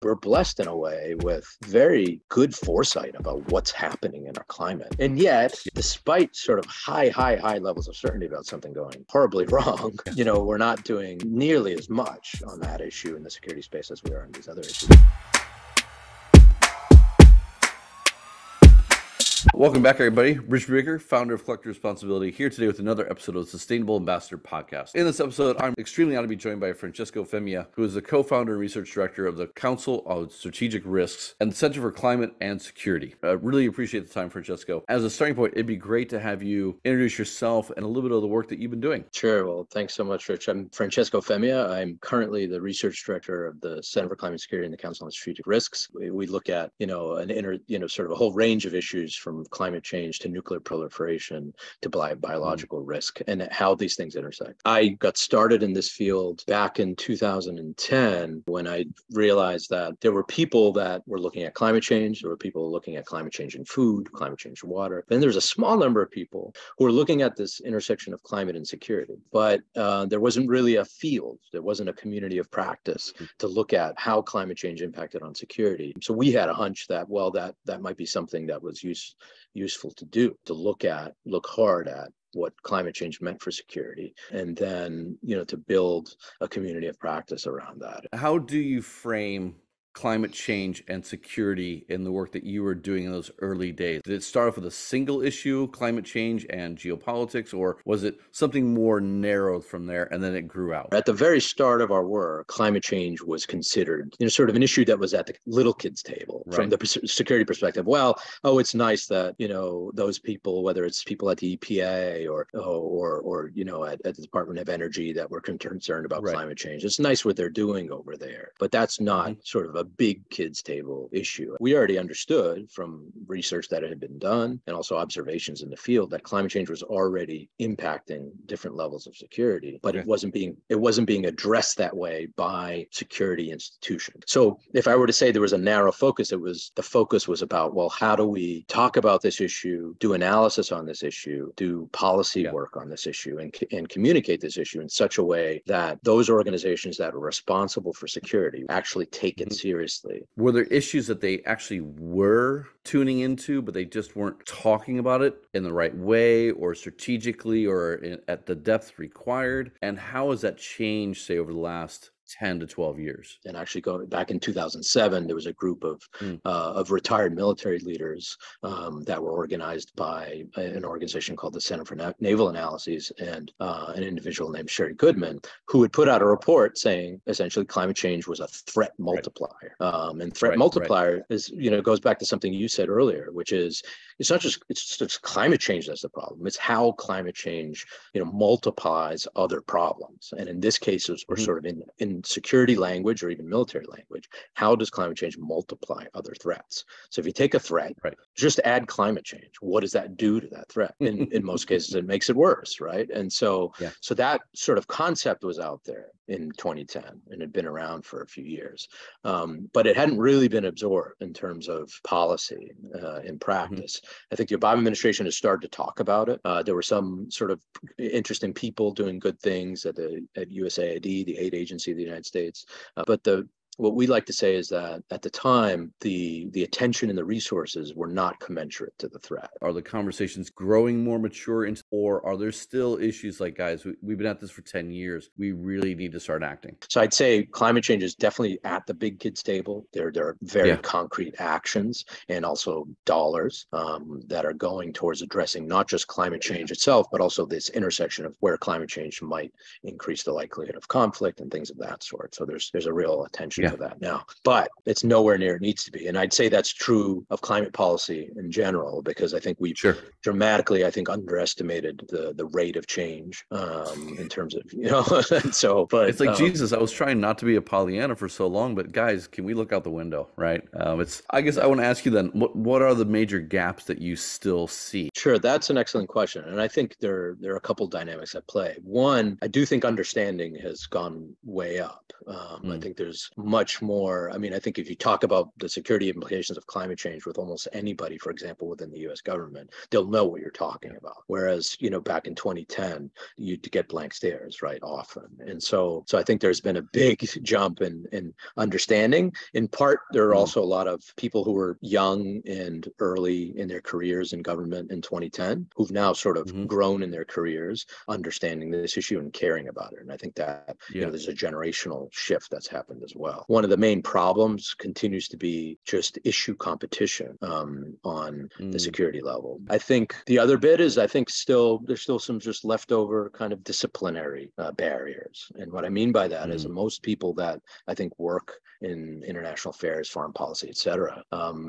We're blessed in a way with very good foresight about what's happening in our climate. And yet, despite sort of high levels of certainty about something going horribly wrong, we're not doing nearly as much on that issue in the security space as we are on these other issues. Welcome back, everybody. Rich Baker, founder of Collective Responsibility, here today with another episode of the Sustainable Ambassador Podcast. In this episode, I'm extremely honored to be joined by Francesco Femia, who is the co-founder and research director of the Council on Strategic Risks and the Center for Climate and Security. I really appreciate the time, Francesco. As a starting point, it'd be great to have you introduce yourself and a little bit of the work that you've been doing. Sure. Well, thanks so much, Rich. I'm Francesco Femia. I'm currently the research director of the Center for Climate and Security and the Council on Strategic Risks. We look at, sort of a whole range of issues from climate change to nuclear proliferation to biological risk and how these things intersect. I got started in this field back in 2010 when I realized that there were people that were looking at climate change. There were people looking at climate change in food, climate change in water. Then there's a small number of people who were looking at this intersection of climate and security. But there wasn't really a field. There wasn't a community of practice to look at how climate change impacted on security. So we had a hunch that, well, that might be something that was useful to do, to look hard at what climate change meant for security, and then, to build a community of practice around that. How do you frame climate change and security in the work that you were doing in those early days? Did it start off with a single issue, climate change and geopolitics, or was it something more narrowed from there and then it grew out? At the very start of our work, climate change was considered, sort of an issue that was at the little kids' table from the security perspective. Well, it's nice that, those people, whether it's people at the EPA or at the Department of Energy that were concerned about climate change. It's nice what they're doing over there, but that's not sort of a big kids table issue. We already understood from research that had been done and also observations in the field that climate change was already impacting different levels of security, but it wasn't being addressed that way by security institutions. So if I were to say there was a narrow focus, the focus was about, well, how do we talk about this issue, do analysis on this issue, do policy work on this issue, and communicate this issue in such a way that those organizations that are responsible for security actually take it seriously. Were there issues that they actually were tuning into, but they just weren't talking about it in the right way or strategically or at the depth required? And how has that changed, say, over the last 10 to 12 years? And actually going back in 2007, there was a group of retired military leaders that were organized by an organization called the Center for Naval Analyses and an individual named Sherry Goodman, who had put out a report saying essentially climate change was a threat multiplier. And threat multiplier is, goes back to something you said earlier, which is it's not just climate change that's the problem. It's how climate change, multiplies other problems. And in this case, we're sort of in security language or even military language, how does climate change multiply other threats? So if you take a threat, just add climate change, what does that do to that threat? In most cases, it makes it worse, right? And so that sort of concept was out there in 2010 and had been around for a few years, but it hadn't really been absorbed in terms of policy in practice. I think the Obama administration has started to talk about it. There were some sort of interesting people doing good things at USAID, the aid agency of the United States. But what we like to say is that at the time, the attention and the resources were not commensurate to the threat. Are the conversations growing more mature, or are there still issues like, guys, we've been at this for 10 years. We really need to start acting? So I'd say climate change is definitely at the big kids table. There are very concrete actions and also dollars that are going towards addressing not just climate change itself, but also this intersection of where climate change might increase the likelihood of conflict and things of that sort. So there's a real attention to that now, but it's nowhere near it needs to be. And I'd say that's true of climate policy in general, because I think we dramatically, underestimated the rate of change in terms of, but it's like, Jesus, I was trying not to be a Pollyanna for so long, but guys, can we look out the window, right? I guess I want to ask you then, what are the major gaps that you still see? Sure, that's an excellent question. And I think there are a couple dynamics at play. One, I do think understanding has gone way up. I think there's much more. I mean, I think if you talk about the security implications of climate change with almost anybody, for example, within the US government, they'll know what you're talking about. Whereas, back in 2010, you'd get blank stares, right, often. And so I think there's been a big jump in understanding. In part, there are also a lot of people who were young and early in their careers in government in 2010 who've now sort of grown in their careers, understanding this issue and caring about it. And I think that there's a generational shift that's happened as well. One of the main problems continues to be just issue competition on the security level. I think the other bit is there's still some just leftover kind of disciplinary barriers. And what I mean by that is most people that I think work in international affairs, foreign policy, et cetera,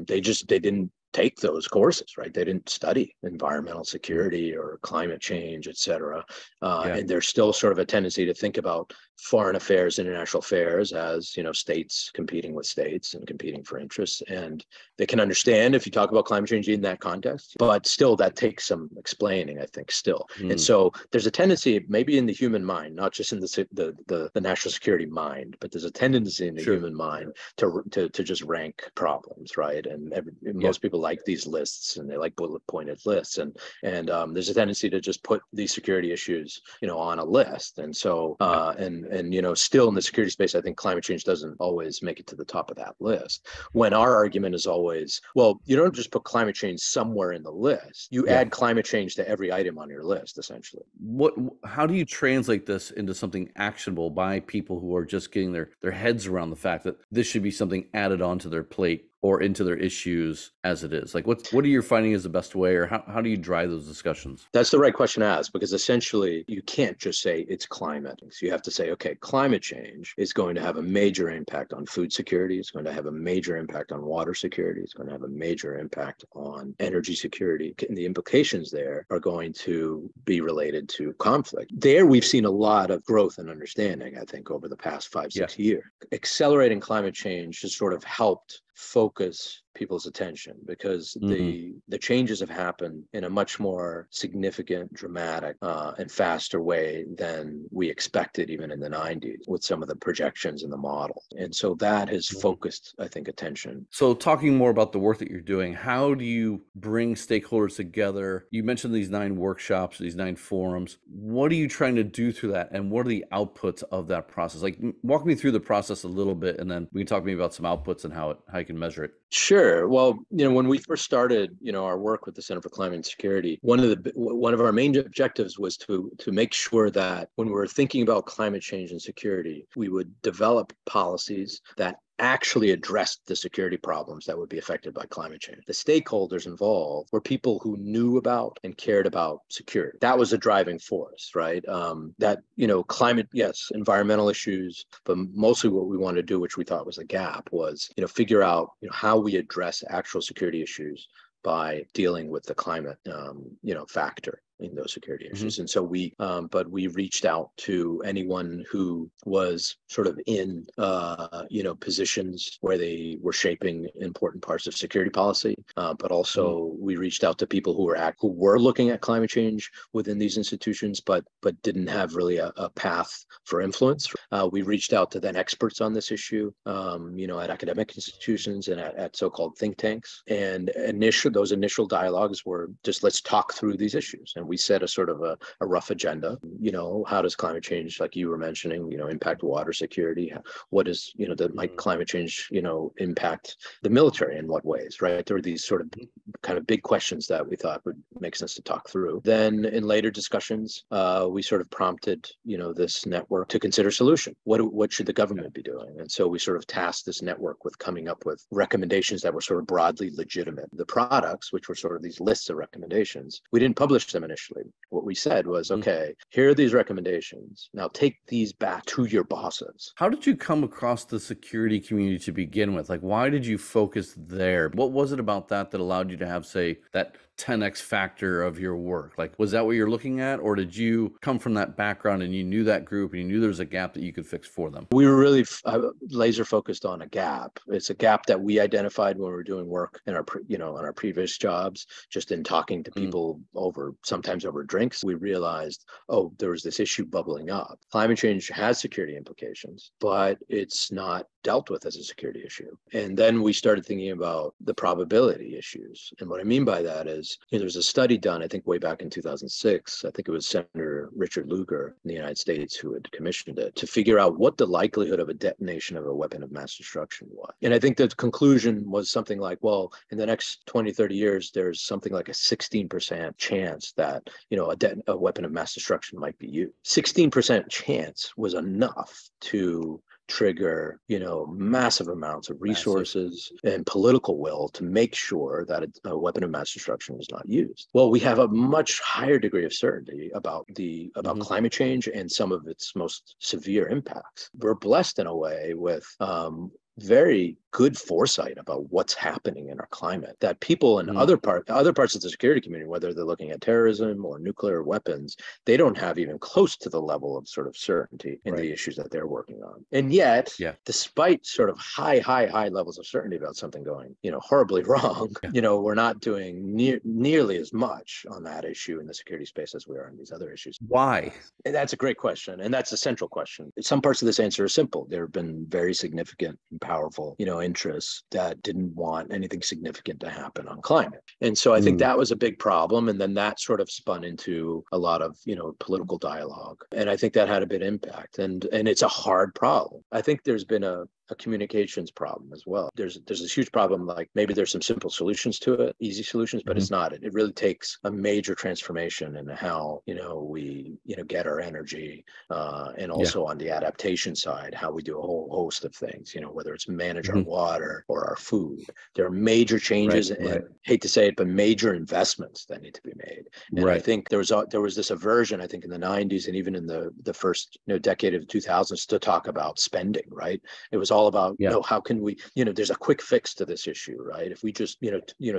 they didn't take those courses, right? They didn't study environmental security or climate change, et cetera. And there's still sort of a tendency to think about foreign affairs, international affairs as, states competing with states and competing for interests. And they can understand if you talk about climate change in that context, but still that takes some explaining, I think, still. And so there's a tendency, maybe in the human mind, not just in the national security mind, but there's a tendency in the human mind to just rank problems, right? And most people like these lists and they like bullet pointed lists. And there's a tendency to just put these security issues, on a list. And so, still in the security space, I think climate change doesn't always make it to the top of that list. When our argument is always, well, you don't just put climate change somewhere in the list. You add climate change to every item on your list, essentially. How do you translate this into something actionable by people who are just getting their heads around the fact that this should be something added onto their plate or into their issues as it is? Like, what are you finding is the best way, or how do you drive those discussions? That's the right question to ask, because essentially you can't just say it's climate. So you have to say, okay, climate change is going to have a major impact on food security. It's going to have a major impact on water security. It's going to have a major impact on energy security. And the implications there are going to be related to conflict. There, we've seen a lot of growth and understanding, I think, over the past 5-6 years. Accelerating climate change has sort of helped focus people's attention, because the changes have happened in a much more significant, dramatic, and faster way than we expected even in the 90s with some of the projections in the model. And so that has focused, I think, attention. So talking more about the work that you're doing, how do you bring stakeholders together? You mentioned these 9 workshops, these 9 forums. What are you trying to do through that? And what are the outputs of that process? Like, walk me through the process a little bit, and then we can talk maybe about some outputs and how you can measure it. Sure. Well, when we first started, our work with the Center for Climate and Security, one of our main objectives was to make sure that when we were thinking about climate change and security, we would develop policies that actually addressed the security problems that would be affected by climate change. The stakeholders involved were people who knew about and cared about security. That was a driving force, right? That, climate, yes, environmental issues, but mostly what we wanted to do, which we thought was a gap, was, figure out, how we address actual security issues by dealing with the climate, factor in those security issues. And so we reached out to anyone who was sort of in, positions where they were shaping important parts of security policy. But also we reached out to people who were looking at climate change within these institutions, but didn't have really a path for influence. We reached out to then experts on this issue, at academic institutions and at so-called think tanks. And those initial dialogues were just, let's talk through these issues. And we set a sort of a rough agenda. How does climate change, like you were mentioning, impact water security? What is, might climate change, impact the military in what ways, right? There were these sort of kind of big questions that we thought would make sense to talk through. Then in later discussions, we sort of prompted, this network to consider solution. What should the government be doing? And so we sort of tasked this network with coming up with recommendations that were sort of broadly legitimate. The products, which were sort of these lists of recommendations, we didn't publish them initially. What we said was, okay, here are these recommendations. Now take these back to your bosses. How did you come across the security community to begin with? Like, why did you focus there? What was it about that allowed you to have, say, that 10x factor of your work? Like, was that what you're looking at? Or did you come from that background and you knew that group and you knew there was a gap that you could fix for them? We were really laser focused on a gap. It's a gap that we identified when we were doing work in our, on our previous jobs, just in talking to people sometimes over drinks. We realized, oh, there was this issue bubbling up. Climate change has security implications, but it's not dealt with as a security issue. And then we started thinking about the probability issues. And what I mean by that is, there was a study done, I think way back in 2006, I think it was Senator Richard Lugar in the United States who had commissioned it, to figure out what the likelihood of a detonation of a weapon of mass destruction was. And I think the conclusion was something like, well, in the next 20, 30 years, there's something like a 16% chance that, a weapon of mass destruction might be used. 16% chance was enough to trigger, massive amounts of resources and political will to make sure that a weapon of mass destruction was not used. Well, we have a much higher degree of certainty about climate change and some of its most severe impacts. We're blessed in a way with very good foresight about what's happening in our climate, that people in other parts of the security community, whether they're looking at terrorism or nuclear weapons, they don't have even close to the level of sort of certainty in the issues that they're working on. And yet, despite sort of high levels of certainty about something going, horribly wrong, we're not doing nearly as much on that issue in the security space as we are on these other issues. Why? And that's a great question. And that's a central question. Some parts of this answer are simple. There have been very significant and powerful, interests that didn't want anything significant to happen on climate. And so I think that was a big problem. And then that sort of spun into a lot of, political dialogue. And I think that had a big impact. And it's a hard problem. I think there's been a communications problem as well. There's this huge problem, like maybe there's some simple solutions to it, easy solutions, but it's not. It really takes a major transformation in how, we, get our energy, and also on the adaptation side, how we do a whole host of things, whether it's manage our water or our food. There are major changes and hate to say it, but major investments that need to be made. And I think there was this aversion, I think in the 90s and even in the first decade of the 2000s to talk about spending, right? It was all about, how can we, there's a quick fix to this issue, right? If we just,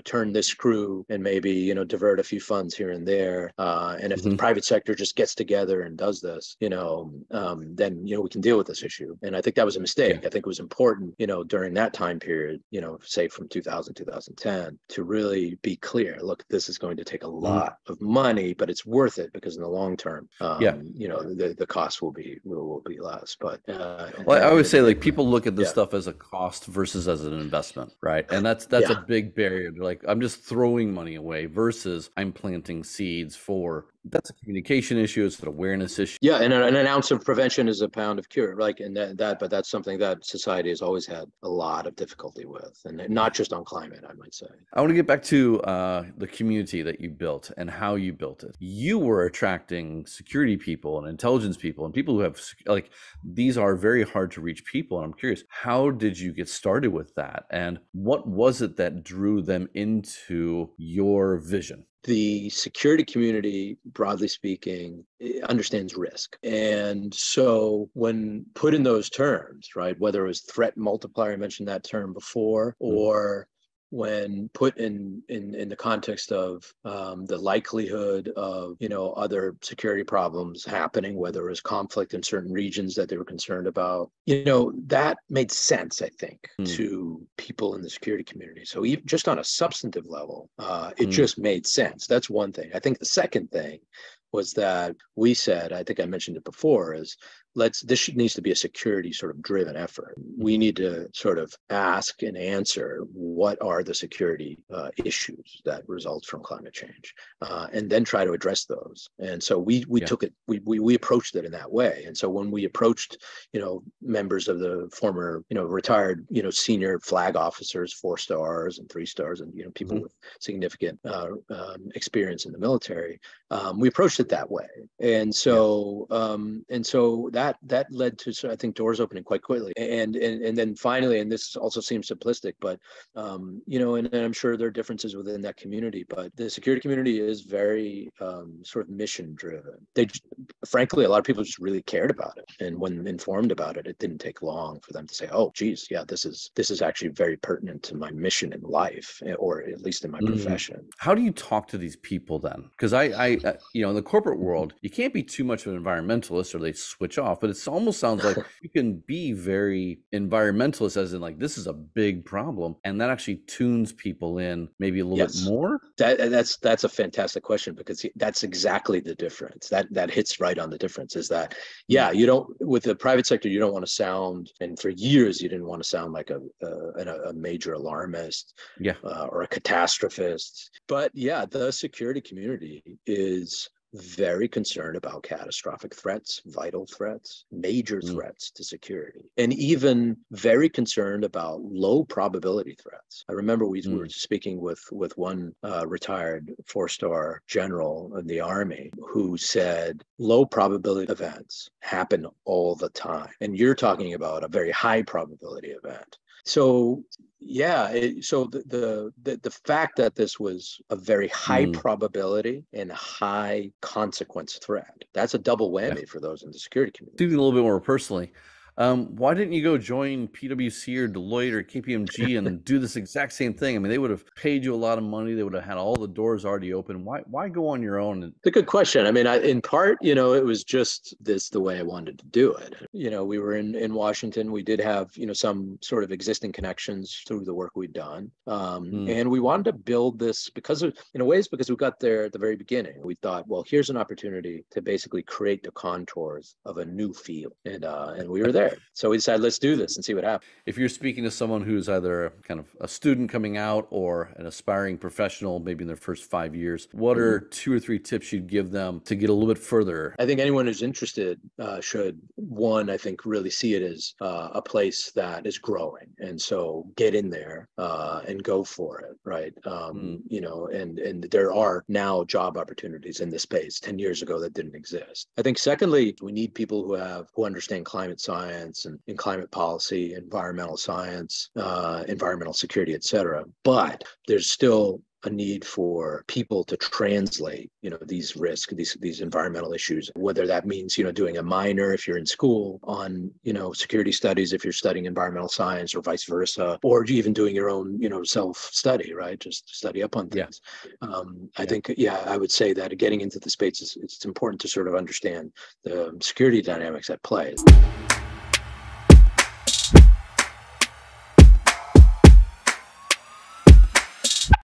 turn this screw and maybe, divert a few funds here and there. And if the private sector just gets together and does this, then, we can deal with this issue. And I think that was a mistake. I think it was important, during that time period, say from 2000, 2010, to really be clear, look, this is going to take a lot of money, but it's worth it because in the long term, the cost will be less. But I always say, like, people look at this stuff as a cost versus as an investment, right? And that's a big barrier. They're like, I'm just throwing money away versus I'm planting seeds for. That's a communication issue. It's an awareness issue. Yeah, and an ounce of prevention is a pound of cure, like, and but that's something that society has always had a lot of difficulty with, and not just on climate, I might say. I want to get back to the community that you built and how you built it. You were attracting security people and intelligence people and people who have, like, these are very hard to reach people. And I'm curious, how did you get started with that? And what was it that drew them into your vision? The security community, broadly speaking, understands risk. And so when put in those terms, right, whether it was threat multiplier, I mentioned that term before, or when put in the context of the likelihood of, other security problems happening, whether it was conflict in certain regions that they were concerned about, that made sense, I think, to people in the security community. So even just on a substantive level, it just made sense. That's one thing. I think the second thing was that we said, I think I mentioned it before, is this needs to be a security sort of driven effort. We need to sort of ask and answer what are the security issues that result from climate change, and then try to address those. And so we took it, we approached it in that way. And so when we approached, members of the former, retired, senior flag officers, 4 stars and 3 stars, and, people with significant experience in the military, we approached it that way. And so, that that led to, I think, doors opening quite quickly. And then finally, and this also seems simplistic, but and I'm sure there are differences within that community, but the security community is very sort of mission driven. Frankly, a lot of people just really cared about it, and when informed about it, it didn't take long for them to say, "Oh, geez, yeah, this is actually very pertinent to my mission in life, or at least in my profession." How do you talk to these people then? Because I in the corporate world, you can't be too much of an environmentalist or they switch off, but it almost sounds like you can be very environmentalist, as in like, this is a big problem, and that actually tunes people in maybe a little bit more. That's a fantastic question, because that's exactly the difference. That hits right on the difference, is that, you don't, with the private sector, you don't want to sound, and for years you didn't want to sound like a major alarmist, or a catastrophist. But the security community is very concerned about catastrophic threats, vital threats, major threats to security, and even very concerned about low probability threats. I remember we were speaking with one retired 4-star general in the Army who said low probability events happen all the time, and you're talking about a very high probability event. So so the fact that this was a very high probability and high consequence threat, that's a double whammy for those in the security community. Speaking a little bit more personally, why didn't you go join PwC or Deloitte or KPMG and do this exact same thing? I mean, they would have paid you a lot of money. They would have had all the doors already open. Why go on your own? It's a good question. I mean, in part, it was just the way I wanted to do it. We were in Washington. We did have, some sort of existing connections through the work we'd done. And we wanted to build this because we got there at the very beginning. We thought, well, here's an opportunity to basically create the contours of a new field. And we were there. So we decided, let's do this and see what happens. If you're speaking to someone who's either kind of a student coming out or an aspiring professional, maybe in their first 5 years, what are 2 or 3 tips you'd give them to get a little bit further? I think anyone who's interested should, one, I think, really see it as a place that is growing. And so get in there and go for it, right? And there are now job opportunities in this space. 10 years ago, that didn't exist. I think, secondly, we need people who understand climate science and climate policy, environmental science, environmental security, et cetera. But there's still a need for people to translate, these risks, these environmental issues, whether that means, doing a minor if you're in school on, security studies, if you're studying environmental science, or vice versa, or even doing your own, self-study, right? Just study up on things. I think, I would say that getting into the space, it's important to sort of understand the security dynamics at play.